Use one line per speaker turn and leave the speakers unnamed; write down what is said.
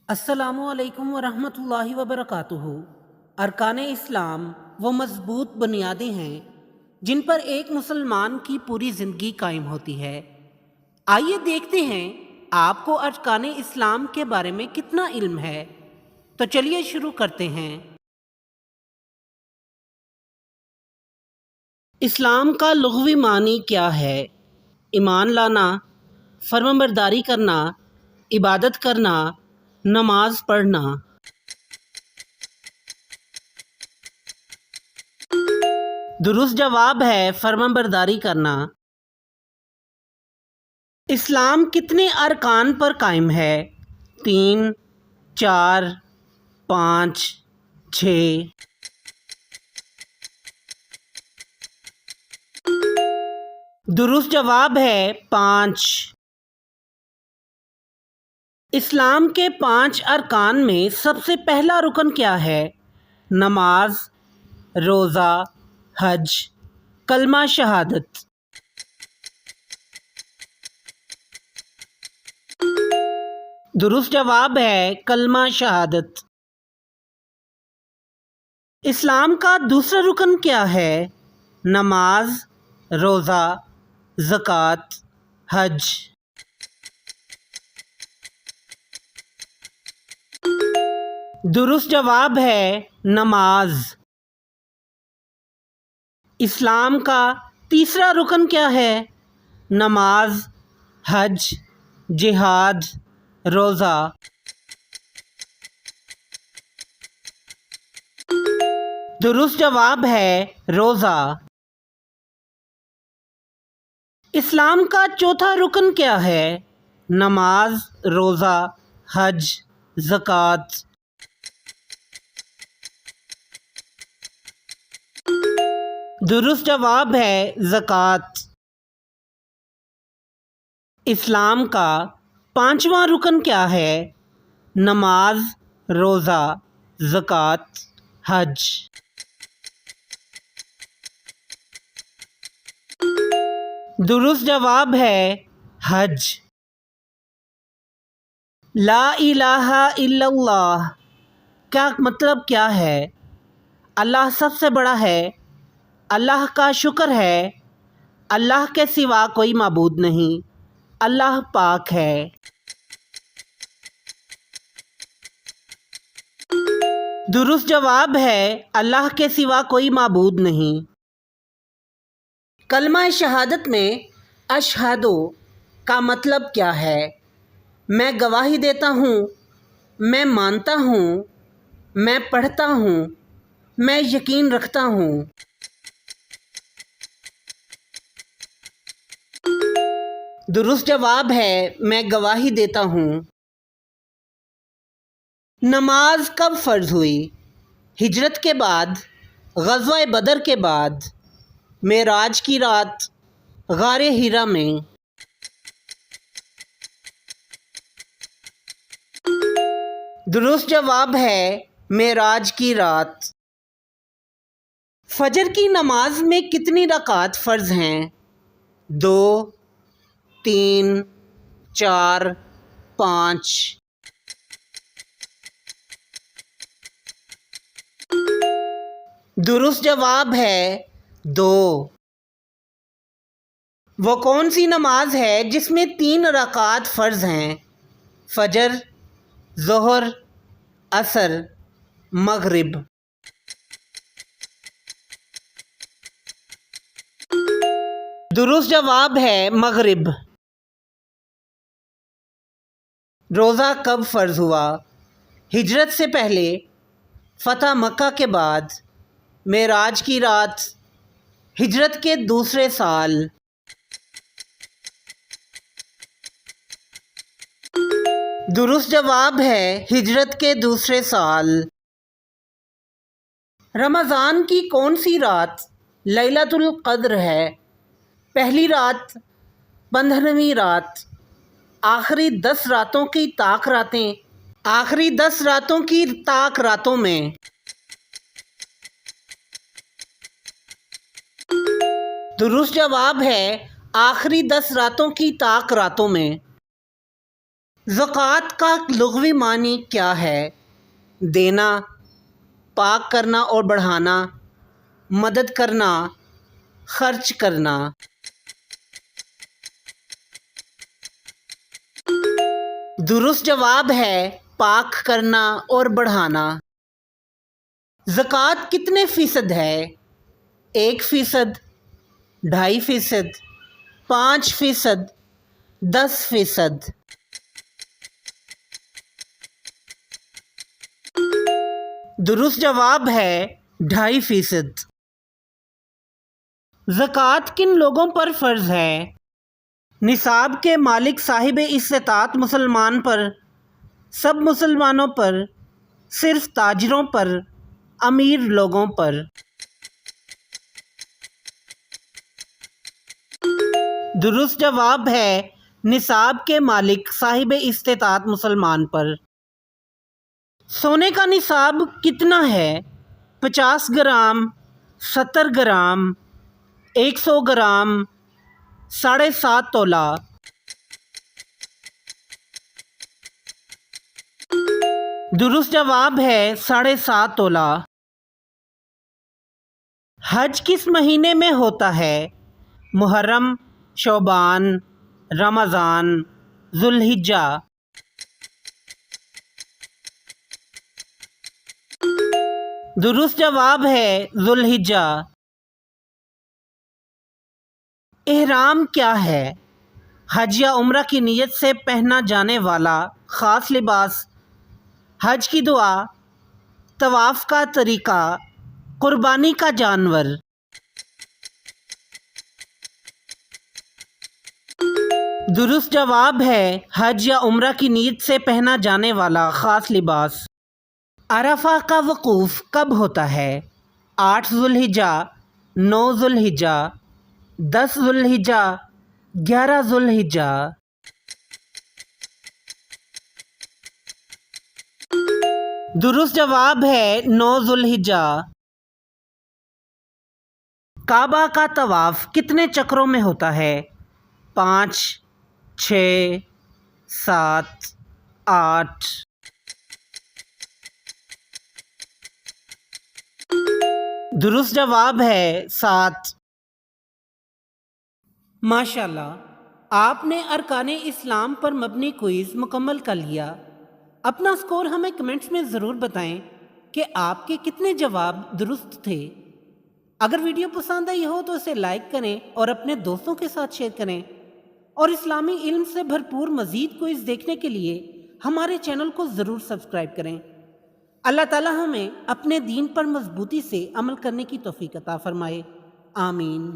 السلام علیکم ورحمۃ اللہ وبرکاتہ۔ ارکان اسلام وہ مضبوط بنیادیں ہیں جن پر ایک مسلمان کی پوری زندگی قائم ہوتی ہے۔ آئیے دیکھتے ہیں آپ کو ارکان اسلام کے بارے میں کتنا علم ہے۔ تو چلیے شروع کرتے ہیں۔ اسلام کا لغوی معنی کیا ہے؟ ایمان لانا، فرمانبرداری کرنا، عبادت کرنا، نماز پڑھنا۔ درست جواب ہے فرمانبرداری کرنا۔ اسلام کتنے ارکان پر قائم ہے؟ 3، 4، 5، 6۔ درست جواب ہے 5۔ اسلام کے 5 ارکان میں سب سے پہلا رکن کیا ہے؟ نماز، روزہ، حج، کلمہ شہادت۔ درست جواب ہے کلمہ شہادت۔ اسلام کا دوسرا رکن کیا ہے؟ نماز، روزہ، زکوٰۃ، حج۔ درست جواب ہے نماز۔ اسلام کا تیسرا رکن کیا ہے؟ نماز، حج، جہاد، روزہ۔ درست جواب ہے روزہ۔ اسلام کا چوتھا رکن کیا ہے؟ نماز، روزہ، حج، زکوٰۃ۔ درست جواب ہے زکوٰۃ۔ اسلام کا پانچواں رکن کیا ہے؟ نماز، روزہ، زکوٰۃ، حج۔ درست جواب ہے حج۔ لا الہ الا اللہ کا مطلب کیا ہے؟ اللہ سب سے بڑا ہے، اللہ کا شکر ہے، اللہ کے سوا کوئی معبود نہیں، اللہ پاک ہے۔ درست جواب ہے اللہ کے سوا کوئی معبود نہیں۔ کلمہ شہادت میں اشہدو کا مطلب کیا ہے؟ میں گواہی دیتا ہوں، میں مانتا ہوں، میں پڑھتا ہوں، میں یقین رکھتا ہوں۔ درست جواب ہے میں گواہی دیتا ہوں۔ نماز کب فرض ہوئی؟ ہجرت کے بعد، غزوہ بدر کے بعد، معراج کی رات، غار حرا میں۔ درست جواب ہے معراج کی رات۔ فجر کی نماز میں کتنی رکعت فرض ہیں؟ 2، 3، 4، 5۔ درست جواب ہے 2۔ وہ کون سی نماز ہے جس میں 3 رکعت فرض ہیں؟ فجر، ظہر، عصر، مغرب۔ درست جواب ہے مغرب۔ روزہ کب فرض ہوا؟ ہجرت سے پہلے، فتح مکہ کے بعد، معراج کی رات، ہجرت کے دوسرے سال۔ درست جواب ہے ہجرت کے دوسرے سال۔ رمضان کی کون سی رات لیلۃ القدر ہے؟ پہلی رات، 15ویں رات، آخری 10 راتوں کی طاق راتیں، آخری 10 راتوں کی طاق راتوں میں۔ درست جواب ہے آخری 10 راتوں کی طاق راتوں میں۔ زکوٰۃ کا لغوی معنی کیا ہے؟ دینا، پاک کرنا اور بڑھانا، مدد کرنا، خرچ کرنا۔ درست جواب ہے پاک کرنا اور بڑھانا۔ زکوٰۃ کتنے فیصد ہے؟ 1%، 2.5%، 5%، 10%۔ درست جواب ہے 2.5%۔ زکوٰۃ کن لوگوں پر فرض ہے؟ نصاب کے مالک صاحب استطاعت مسلمان پر، سب مسلمانوں پر، صرف تاجروں پر، امیر لوگوں پر۔ درست جواب ہے نصاب کے مالک صاحب استطاعت مسلمان پر۔ سونے کا نصاب کتنا ہے؟ 50 گرام، 70 گرام، 100 گرام، 7.5 تولہ۔ درست جواب ہے 7.5 تولہ۔ حج کس مہینے میں ہوتا ہے؟ محرم، شعبان، رمضان، ذوالحجہ۔ درست جواب ہے ذوالحجہ۔ احرام کیا ہے؟ حج یا عمرہ کی نیت سے پہنا جانے والا خاص لباس، حج کی دعا، طواف کا طریقہ، قربانی کا جانور۔ درست جواب ہے حج یا عمرہ کی نیت سے پہنا جانے والا خاص لباس۔ عرفہ کا وقوف کب ہوتا ہے؟ 8 ذوالحجہ، 9 ذوالحجہ، 10 ذوالحجہ، 11 ذوالحجہ۔ درست جواب ہے 9 ذوالحجہ۔ کعبہ کا طواف کتنے چکروں میں ہوتا ہے؟ 5، 6، 7، 8۔ درست جواب ہے 7۔ ماشاءاللہ، آپ نے ارکان اسلام پر مبنی کوئز مکمل کر لیا۔ اپنا سکور ہمیں کمنٹس میں ضرور بتائیں کہ آپ کے کتنے جواب درست تھے۔ اگر ویڈیو پسند آئی ہو تو اسے لائک کریں اور اپنے دوستوں کے ساتھ شیئر کریں، اور اسلامی علم سے بھرپور مزید کوئز دیکھنے کے لیے ہمارے چینل کو ضرور سبسکرائب کریں۔ اللہ تعالی ہمیں اپنے دین پر مضبوطی سے عمل کرنے کی توفیق عطا فرمائے، آمین۔